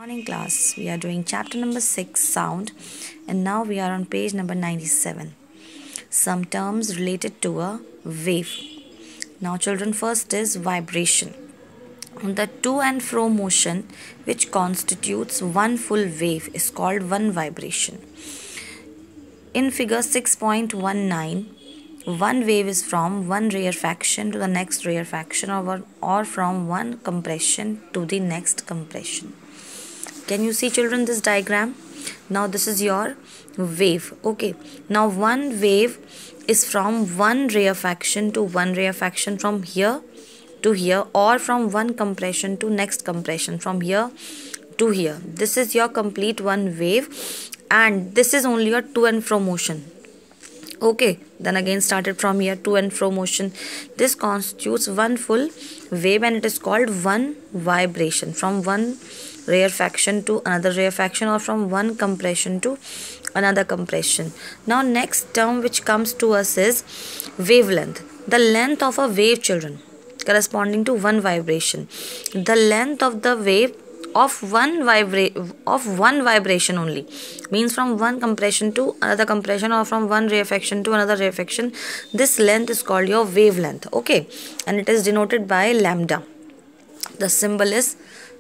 Morning class. We are doing chapter number 6, sound, and now we are on page number 97. Some terms related to a wave. Now children, first is vibration. The to and fro motion which constitutes one full wave is called one vibration. In figure 6.19, one wave is from one rarefaction to the next rarefaction or from one compression to the next compression. Can you see children this diagram? Now this is your wave. Okay. Now one wave is from one rarefaction to one rarefaction from here to here, or from one compression to next compression from here to here. This is your complete one wave, and this is only your to and fro motion. Okay, then again started from here, to and fro motion. This constitutes one full wave and it is called one vibration, from one rarefaction to another rarefaction or from one compression to another compression. Now next term which comes to us is wavelength. The length of a wave, children, corresponding to one vibration. The length of the wave of one vibration only, means from one compression to another compression or from one rarefaction to another rarefaction. This length is called your wavelength. Okay, and it is denoted by lambda. The symbol is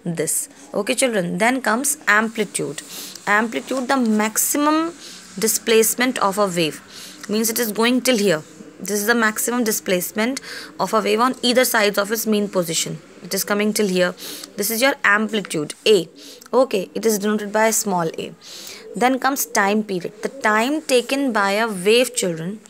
this. Okay children, then comes amplitude. Amplitude, the maximum displacement of a wave, means it is going till here. This is the maximum displacement of a wave on either sides of its mean position. It is coming till here. This is your amplitude, A. Okay, it is denoted by small a. Then comes time period. The time taken by a wave, children.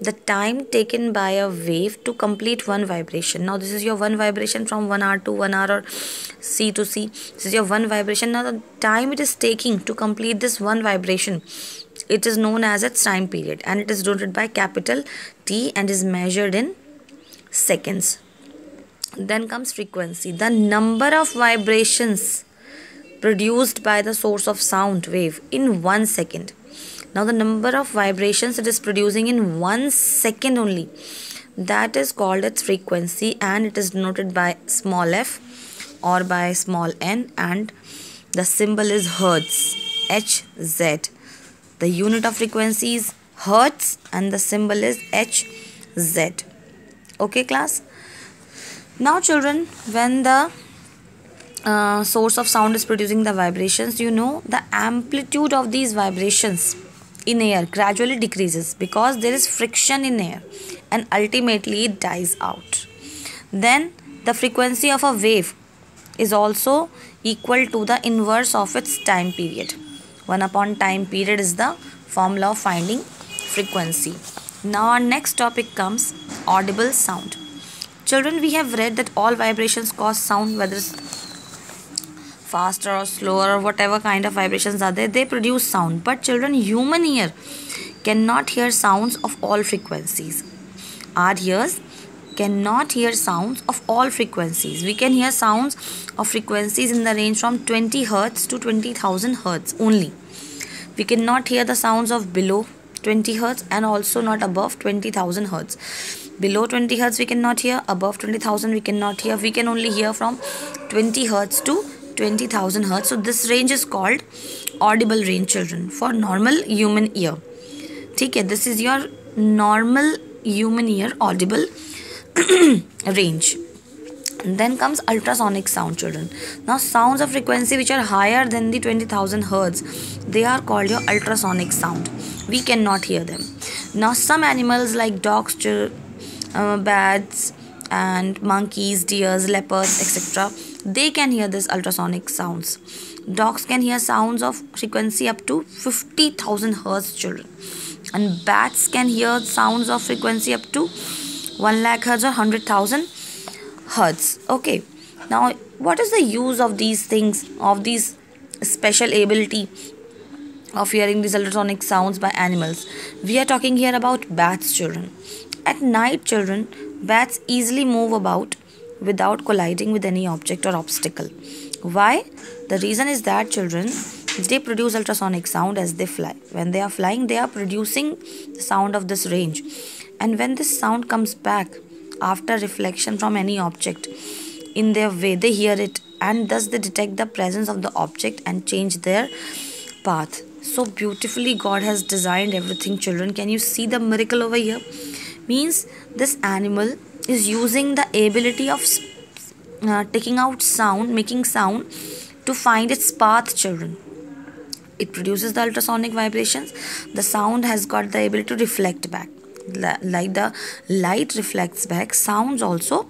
The time taken by a wave to complete one vibration. Now this is your one vibration from 1 hour to 1 hour or C to C. This is your one vibration. Now the time it is taking to complete this one vibration, it is known as its time period, and it is denoted by capital T and is measured in seconds. Then comes frequency. The number of vibrations produced by the source of sound wave in 1 second. Now the number of vibrations it is producing in 1 second only, that is called its frequency, and it is denoted by small f or by small n, and the symbol is hertz, Hz. The unit of frequency is hertz and the symbol is Hz. Okay class. Now children, when the source of sound is producing the vibrations, you know the amplitude of these vibrations in air gradually decreases because there is friction in air and ultimately it dies out. Then the frequency of a wave is also equal to the inverse of its time period. 1 upon time period is the formula of finding frequency. Now our next topic comes audible sound. Children, we have read that all vibrations cause sound, whether it's faster or slower or whatever kind of vibrations are there, they produce sound. But children, human ear cannot hear sounds of all frequencies. Our ears cannot hear sounds of all frequencies. We can hear sounds of frequencies in the range from 20 Hz to 20,000 Hz only. We cannot hear the sounds of below 20 Hz and also not above 20,000 Hz. Below 20 Hz we cannot hear, above 20,000 we cannot hear. We can only hear from 20 Hz to 20,000 Hz. So this range is called audible range, children, for normal human ear. Okay, this is your normal human ear audible range. Then comes ultrasonic sound, children. Now sounds of frequency which are higher than the 20,000 Hz, they are called your ultrasonic sound. We cannot hear them. Now some animals like dogs, bats and monkeys, deers, leopards, etc., they can hear this ultrasonic sounds. Dogs can hear sounds of frequency up to 50,000 Hz, children. And bats can hear sounds of frequency up to 1 lakh Hz or 100,000 Hz. Okay. Now, what is the use of these things, of these special ability of hearing these ultrasonic sounds by animals? We are talking here about bats, children. At night, children, bats easily move about without colliding with any object or obstacle. Why? The reason is that, children, they produce ultrasonic sound as they fly. When they are flying, they are producing the sound of this range. And when this sound comes back after reflection from any object, in their way, they hear it and thus they detect the presence of the object and change their path. So beautifully God has designed everything, children. Can you see the miracle over here? Means this animal is using the ability of taking out sound, making sound to find its path, children. It produces the ultrasonic vibrations. The sound has got the ability to reflect back. Like the light reflects back, sound also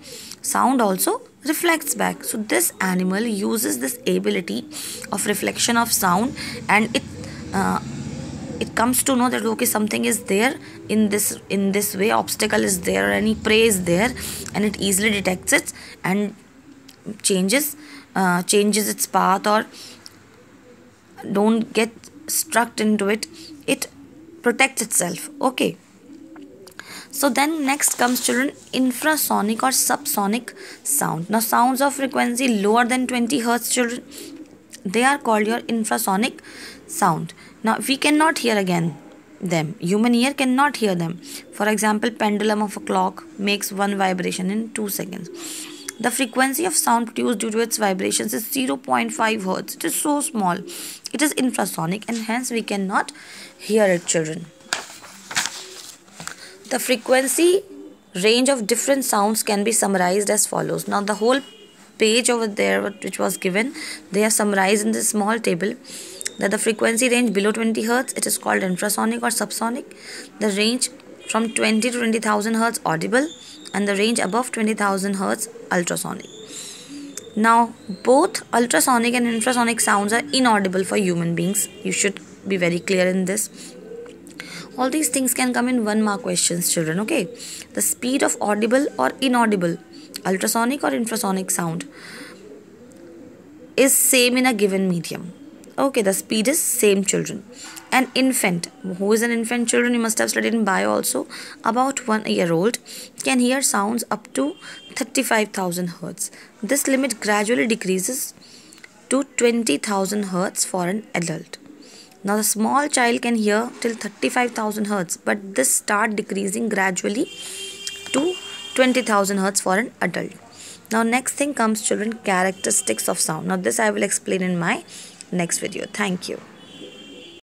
reflects back. So this animal uses this ability of reflection of sound, and it comes to know that okay, something is there in this way, obstacle is there, or any prey is there, and it easily detects it and changes its path, or don't get struck into it. It protects itself. Okay. So then next comes, children, infrasonic or subsonic sound. Now sounds of frequency lower than 20 hertz, children, they are called your infrasonic sound. Now we cannot hear again them. Human ear cannot hear them. For example, pendulum of a clock makes one vibration in 2 seconds. The frequency of sound produced due to its vibrations is 0.5 hertz. It is so small. It is infrasonic, and hence we cannot hear it, children. The frequency range of different sounds can be summarized as follows. Now the whole page over there which was given, they are summarized in this small table. That the frequency range below 20 hertz, it is called infrasonic or subsonic. The range from 20 to 20,000 hertz, audible, and the range above 20,000 hertz, ultrasonic. Now both ultrasonic and infrasonic sounds are inaudible for human beings. You should be very clear in this. All these things can come in 1 mark questions, children. Okay, the speed of audible or inaudible, ultrasonic or infrasonic sound, is same in a given medium. Okay, the speed is same, children. An infant, who is an infant, children, you must have studied in bio also, about 1 year old, can hear sounds up to 35,000 hertz. This limit gradually decreases to 20,000 hertz for an adult. Now the small child can hear till 35,000 hertz, but this start decreasing gradually to 20,000 hertz for an adult. Now next thing comes, children, characteristics of sound. Now this I will explain in my next video. Thank you.